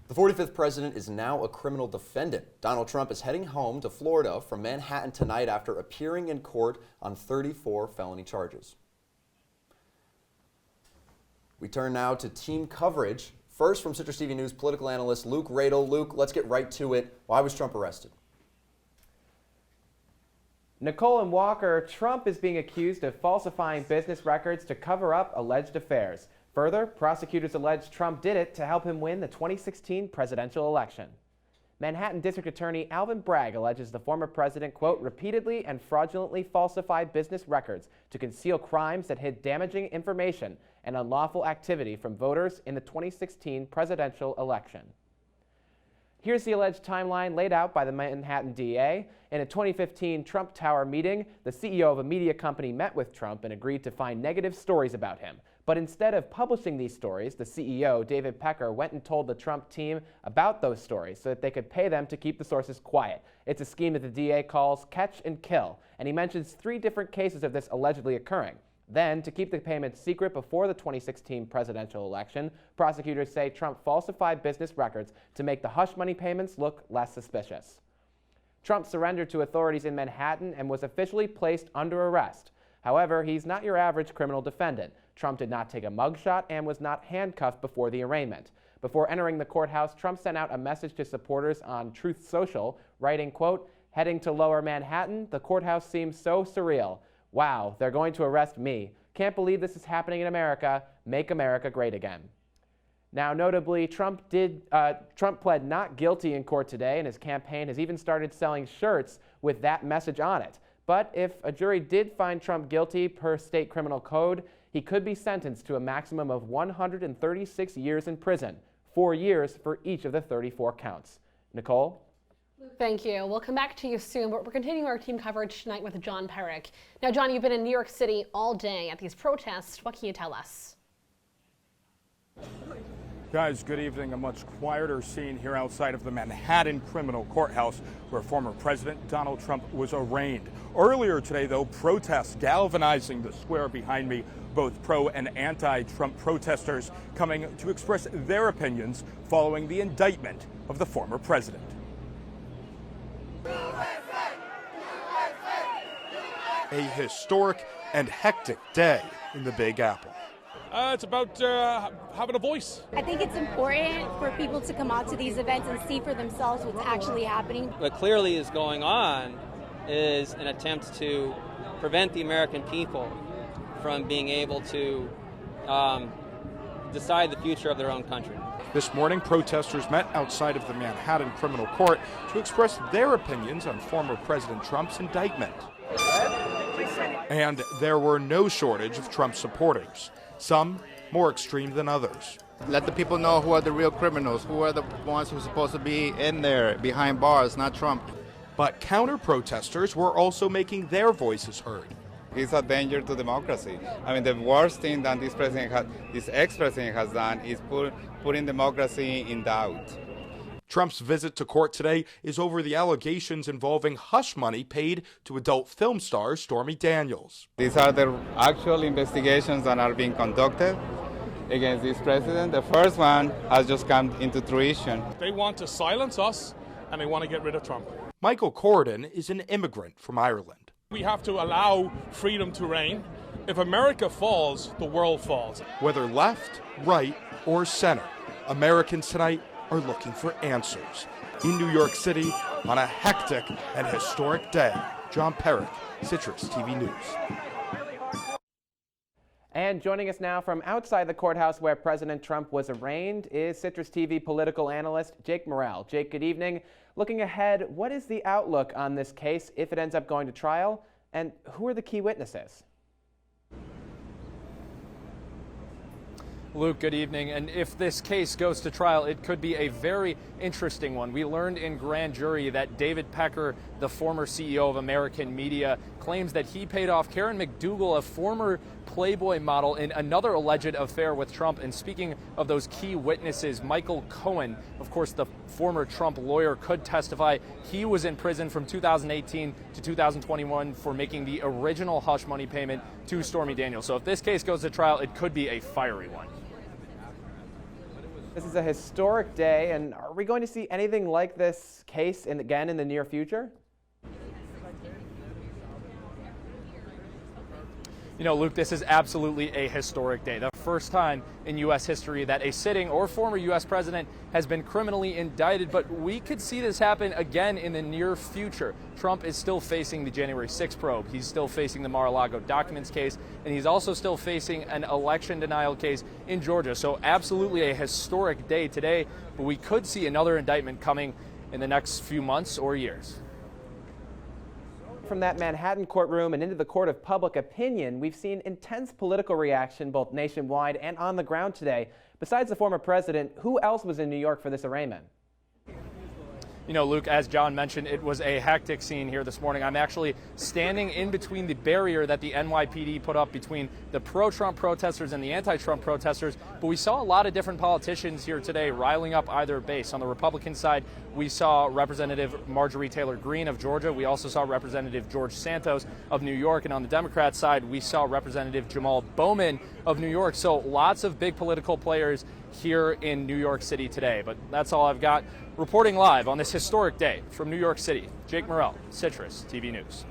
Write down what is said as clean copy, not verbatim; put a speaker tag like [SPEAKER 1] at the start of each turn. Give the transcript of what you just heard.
[SPEAKER 1] The 45th president is now a criminal defendant. Donald Trump is heading home to Florida from Manhattan tonight after appearing in court on 34 felony charges. We turn now to team coverage. First, from CitrusTV News political analyst Luke Radel. Luke, let's get right to it. Why was Trump arrested?
[SPEAKER 2] Nicole and Walker, Trump is being accused of falsifying business records to cover up alleged affairs. Further, prosecutors allege Trump did it to help him win the 2016 presidential election. Manhattan District Attorney Alvin Bragg alleges the former president, quote, repeatedly and fraudulently falsified business records to conceal crimes that hid damaging information and unlawful activity from voters in the 2016 presidential election. Here's the alleged timeline laid out by the Manhattan DA. In a 2015 Trump Tower meeting, the CEO of a media company met with Trump and agreed to find negative stories about him. But instead of publishing these stories, the CEO, David Pecker, went and told the Trump team about those stories so that they could pay them to keep the sources quiet. It's a scheme that the DA calls catch and kill, and he mentions 3 different cases of this allegedly occurring. Then, to keep the payments secret before the 2016 presidential election, prosecutors say Trump falsified business records to make the hush money payments look less suspicious. Trump surrendered to authorities in Manhattan and was officially placed under arrest. However, he's not your average criminal defendant. Trump did not take a mugshot and was not handcuffed before the arraignment. Before entering the courthouse, Trump sent out a message to supporters on Truth Social, writing, quote, heading to Lower Manhattan, the courthouse seems so surreal. Wow, they're going to arrest me. Can't believe this is happening in America. Make America great again. Now, notably, Trump pled not guilty in court today, and his campaign has even started selling shirts with that message on it. But if a jury did find Trump guilty per state criminal code, he could be sentenced to a maximum of 136 years in prison, 4 years for each of the 34 counts. Nicole?
[SPEAKER 3] Thank you. We'll come back to you soon, but we're continuing our team coverage tonight with John Perik. Now, John, you've been in New York City all day at these protests. What can you tell us?
[SPEAKER 4] Guys, good evening. A much quieter scene here outside of the Manhattan criminal courthouse where former President Donald Trump was arraigned. Earlier today, though, protests galvanizing the square behind me, both pro and anti-Trump protesters coming to express their opinions following the indictment of the former president. A historic and hectic day in the Big Apple.
[SPEAKER 5] It's about having a voice.
[SPEAKER 6] I think it's important for people to come out to these events and see for themselves what's actually happening.
[SPEAKER 7] What clearly is going on is an attempt to prevent the American people from being able to decide the future of their own country.
[SPEAKER 4] This morning, protesters met outside of the Manhattan criminal court to express their opinions on former President Trump's indictment. And there were no shortage of Trump supporters, some more extreme than others.
[SPEAKER 8] Let the people know who are the real criminals, who are the ones who are supposed to be in there behind bars, not Trump.
[SPEAKER 4] But counter-protesters were also making their voices heard.
[SPEAKER 9] It's a danger to democracy. I mean, the worst thing that this ex-president has done is putting democracy in doubt.
[SPEAKER 4] Trump's visit to court today is over the allegations involving hush money paid to adult film star Stormy Daniels.
[SPEAKER 9] These are the actual investigations that are being conducted against this president. The first one has just come into fruition.
[SPEAKER 5] They want to silence us, and they want to get rid of Trump.
[SPEAKER 4] Michael Corridon is an immigrant from Ireland.
[SPEAKER 5] We have to allow freedom to reign. If America falls, the world falls.
[SPEAKER 4] Whether left, right, or center, Americans tonight are looking for answers. In New York City, on a hectic and historic day, John Perik, CitrusTV News.
[SPEAKER 2] And joining us now from outside the courthouse where President Trump was arraigned is CitrusTV political analyst Jake Morel. Jake, good evening. Looking ahead, what is the outlook on this case if it ends up going to trial, and who are the key witnesses?
[SPEAKER 10] Luke, good evening. And if this case goes to trial, it could be a very interesting one. We learned in grand jury that David Pecker, the former CEO of American Media, claims that he paid off Karen McDougal, a former Playboy model, in another alleged affair with Trump. And speaking of those key witnesses, Michael Cohen, of course, the former Trump lawyer, could testify. He was in prison from 2018 to 2021 for making the original hush money payment to Stormy Daniels. So if this case goes to trial, it could be a fiery one.
[SPEAKER 2] This is a historic day, and are we going to see anything like this case again in the near future?
[SPEAKER 10] You know, Luke, this is absolutely a historic day. The first time in U.S. history that a sitting or former U.S. president has been criminally indicted, but we could see this happen again in the near future. Trump is still facing the January 6th probe. He's still facing the Mar-a-Lago documents case, and he's also still facing an election denial case in Georgia. So absolutely a historic day today, but we could see another indictment coming in the next few months or years.
[SPEAKER 2] From that Manhattan courtroom and into the court of public opinion, we've seen intense political reaction both nationwide and on the ground today. Besides the former president, who else was in New York for this arraignment?
[SPEAKER 10] You know, Luke, as John mentioned, it was a hectic scene here this morning. I'm actually standing in between the barrier that the NYPD put up between the pro-Trump protesters and the anti-Trump protesters. But we saw a lot of different politicians here today riling up either base. On the Republican side, we saw Representative Marjorie Taylor Greene of Georgia. We also saw Representative George Santos of New York. And on the Democrat side, we saw Representative Jamal Bowman of New York. So lots of big political players here in New York City today. But that's all I've got. Reporting live on this historic day from New York City, Jake Morrell, Citrus TV News.